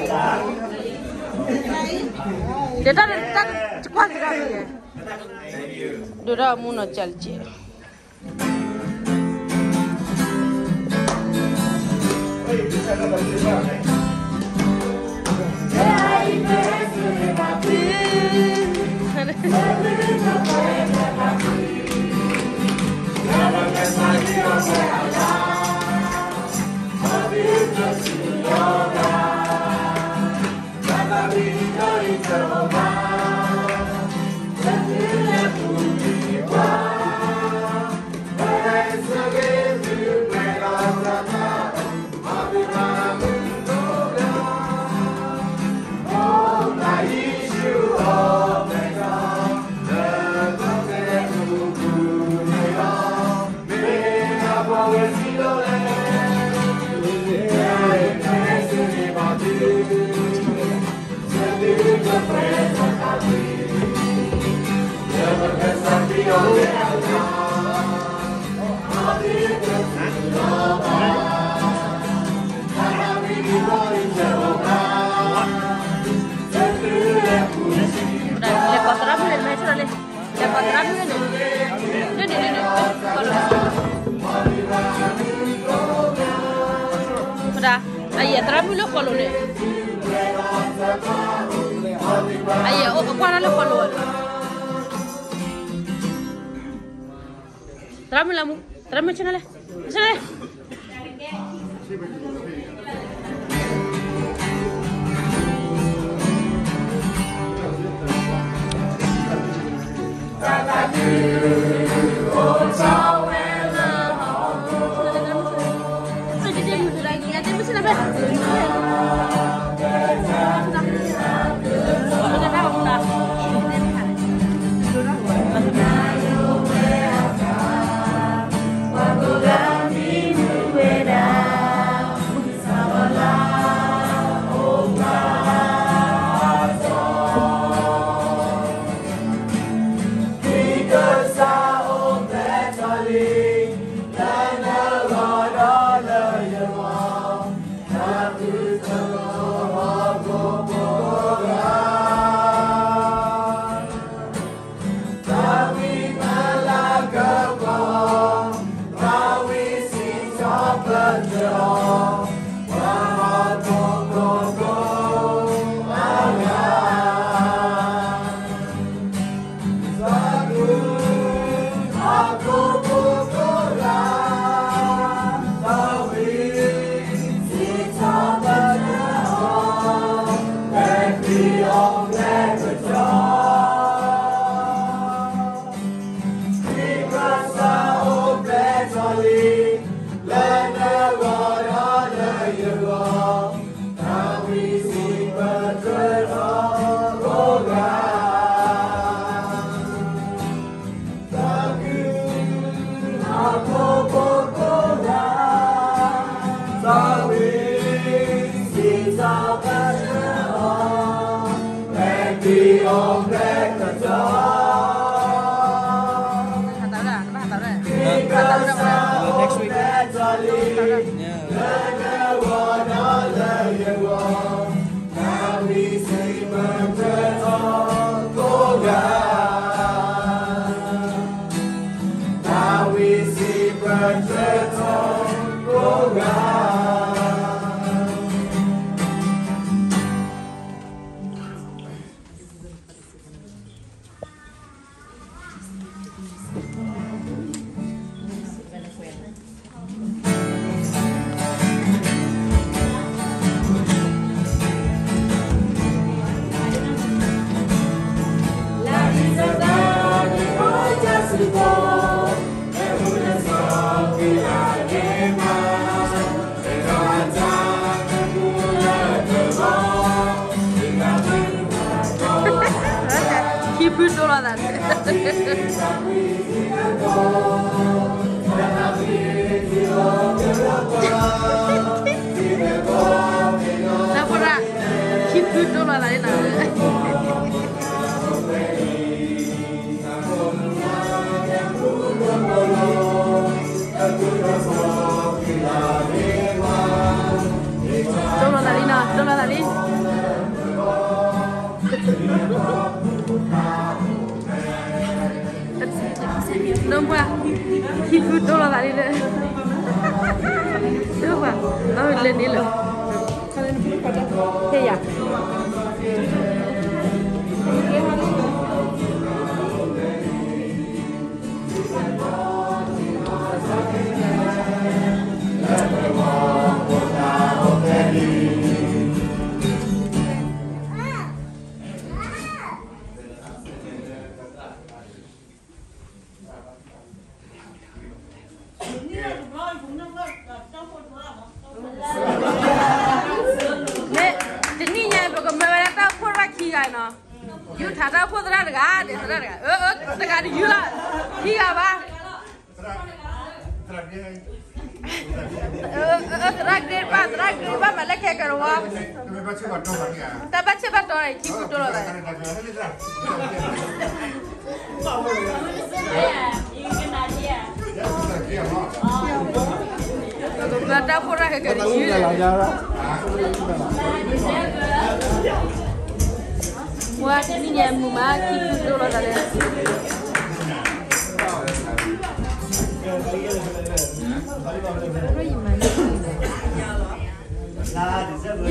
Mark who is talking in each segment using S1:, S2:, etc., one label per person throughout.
S1: Dia dah cepat sekali ya. Dia dah muna chalche. Ayah terapi lo kalau ni. Ayah, oh, apa nak lo kalau? Terapi lah mu, terapi macam mana? Macam mana? Dona Dalina. Nombor hidup tu lah tadi deh. Coba, lalu lihat ni loh. Ya. You thada pun terang dekat, terang dekat. Dekat di Yula, tiga apa? Terang dia apa? Malah kayak kerwa. Tak baca betul ni, cikgu betul lah. Berada pun rakyat kerja. Wah, ini dia muma kipu dulu tadi.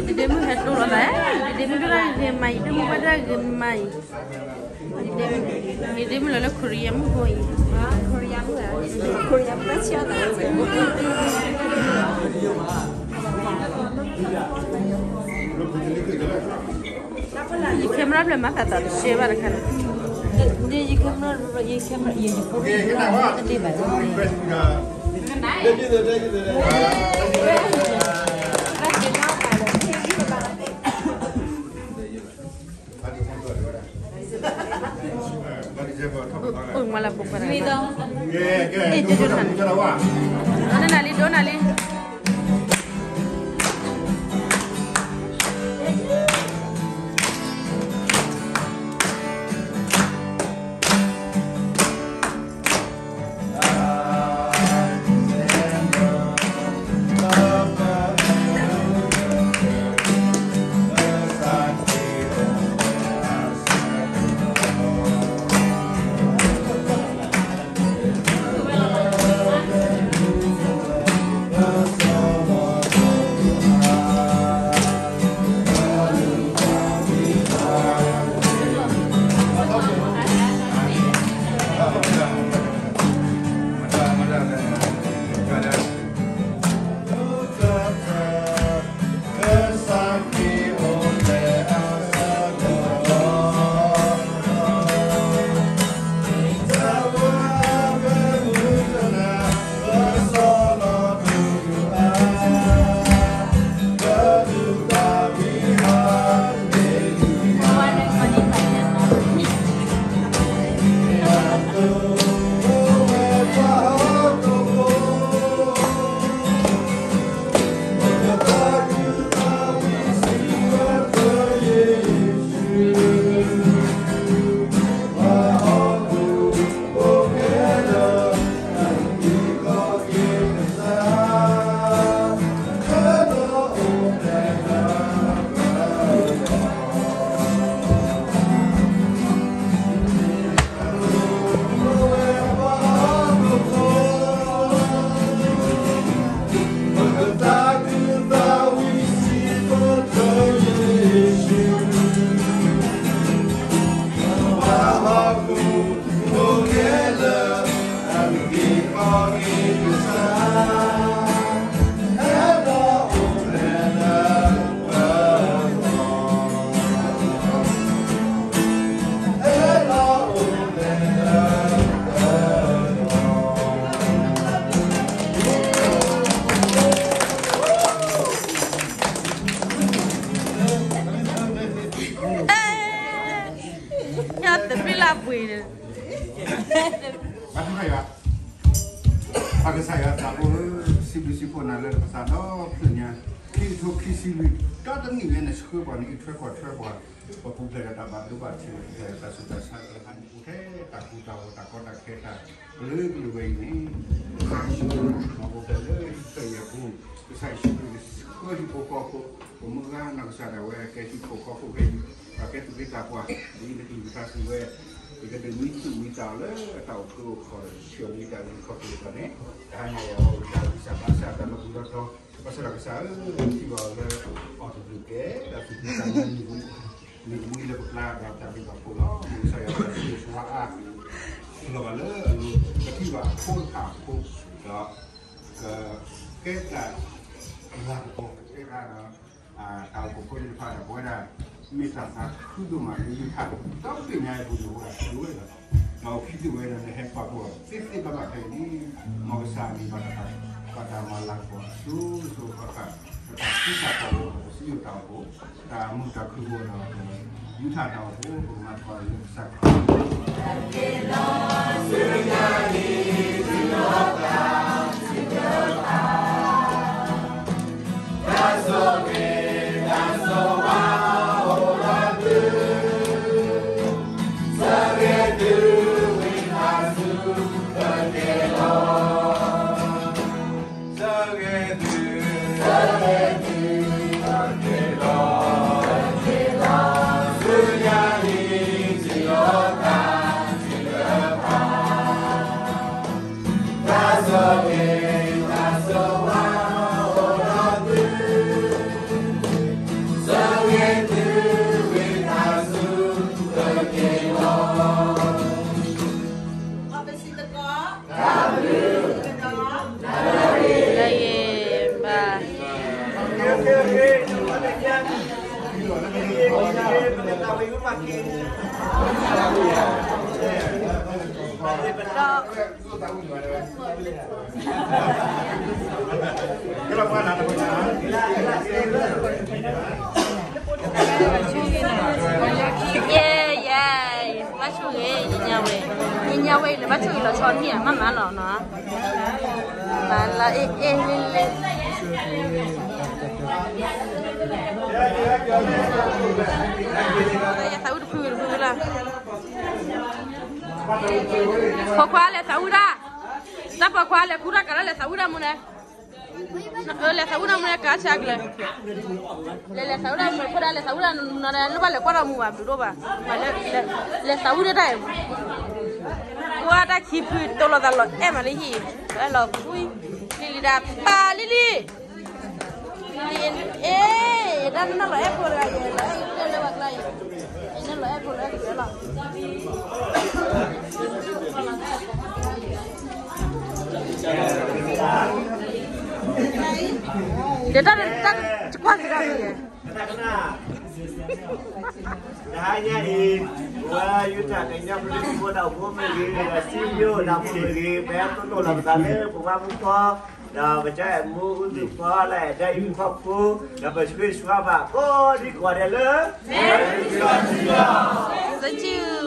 S1: Itu demo head dulu tadi. Demo dulu dia mai, demo pada mai. Demo lalu Korea mu koi. Korea mu ya. Korea macam ये कैमरा पे मत आता तो शेवर करना ये कैमरा ये malah bukan itu mana nali do nali
S2: Pada saya tahu sibu-sibu nalar pasado punya itu kisiwi. Kadang ni yang sekolah ni itu kuat. Waktu belajar dapat dua saya sudah sangat udah takut tak kita lebih ini. Aku belajar saya pun saya sekolah di pokok pemegang nak saya kayak di pokok kayak tu kita kuat ini kita sesuai Jika demi itu misalnya atau tu kalau siapa kita ni kau tu kan hanya yang bisa bahasa dan kita tu pasal kesal tiba le auto duke dan kita ni lepas lah tapi tak pula saya rasa suara kalau le tiba pun tak pun kita lah pun kita tahu pun pada boleh misalnya kudu mah ini kan tahu punya ibu dua lah mau kitu ada hebat buat sisi bapak ini mau sami pada malang su pakai kita tahu siu tahu muda kedua yuta tahu rumah baru sak
S1: Nyawe le bacu lo chon ni mama lo no ma la le ya tahu phu la kwa le tahu da ta kwa le pura kala le tahu da mu ne le tahu da mu ne ka cha le tahu da mu pura le tahu da no le ba le kwa mu ba do ba le tahu da dai gua đã kịp tôi là lợn em mà lấy gì đây là vui lili đạp ba lili ê đang nó là ép rồi này đây là bạc này nó là ép rồi đấy là để ta quan gì đây
S3: hanya di gua yuta kayaknya beli gua tahu gua beli studio dah beli bayar tu dalam sana bukan muka dah baca mu untuk pala dah ibu papu dah bersuai suara oh di gua ada le
S1: thank you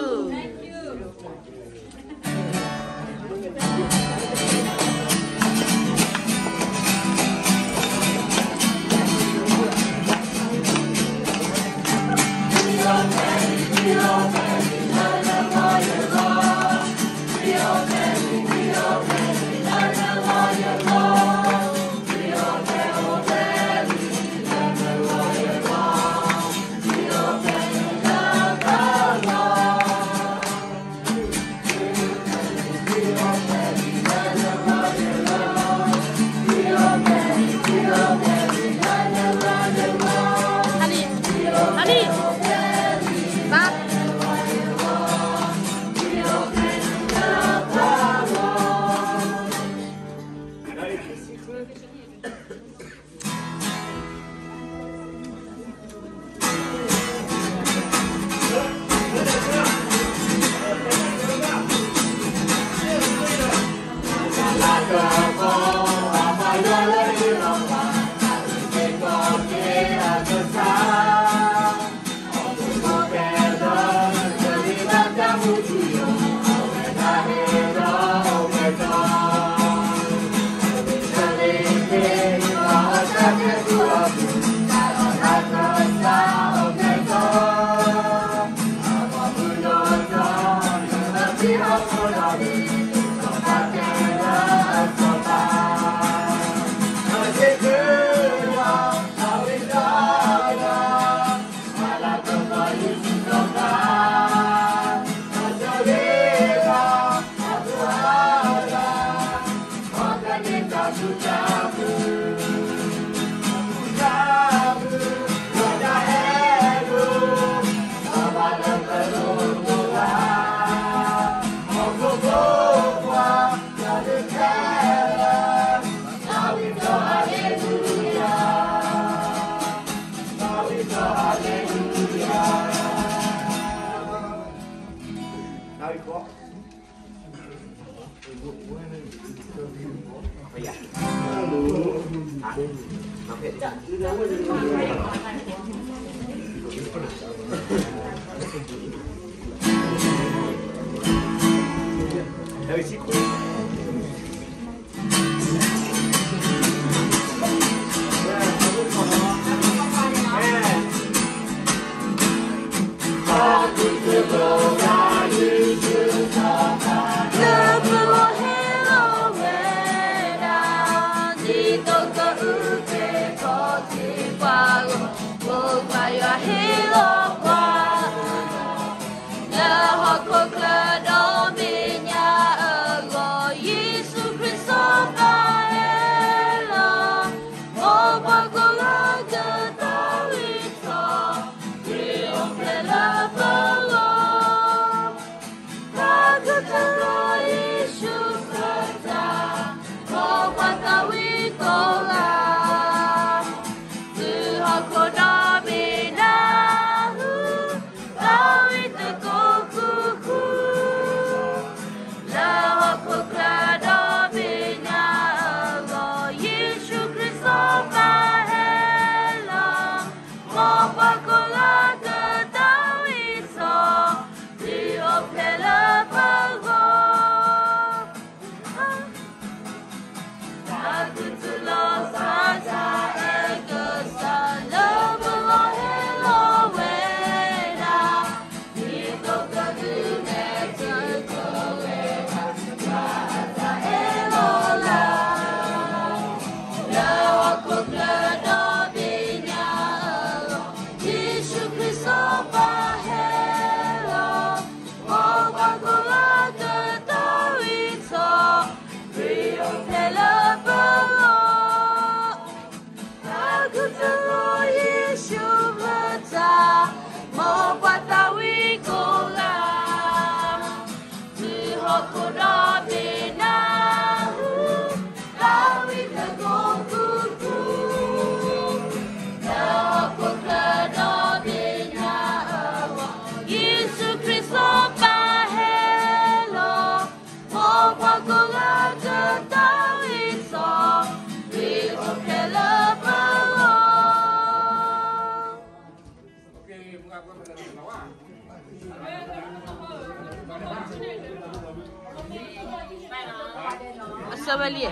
S1: Sabalier.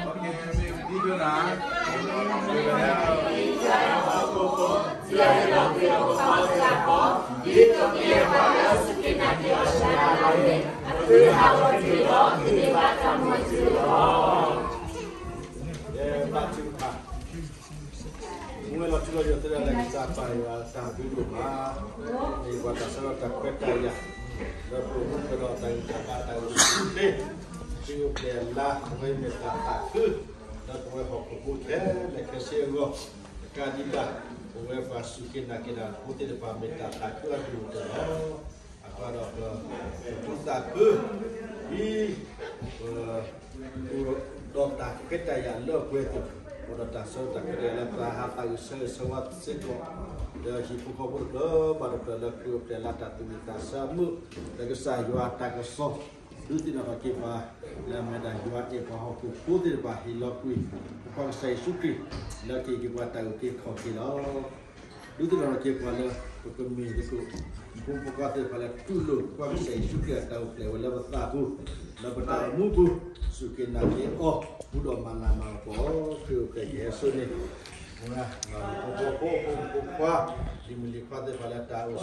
S4: Mungkin waktu itu kita lagi sampai sampai rumah di kota Surakarta peta ya. Lalu kita datang ke Jakarta ini. Siapa yang lah mungkin kita takut dan mungkin hok putih lekas siapa kadilah mungkin pasukin nak kita putih depan minta takut dulu terus. Aku ada ke takut di dokter kita yang lebih itu. Pada dasar tak kira lepas hata usaha sewat sekor dah hidup kabur dah pada pelaku pelata tu kita semua lagi saya jual tak kosong itu tidak pakai bah dalam medan jual apa aku putih bah hilapui bukan saya suki lagi kita tahu kita kau kilo itu tidak pakai pada pekemih itu bukan kata pada dulu bukan saya suki tahu pelawat tahu lepas tahu mubu suki nanti oh budak mana mampu ke Yesus ni, mula, mampu dimiliki pada tahu.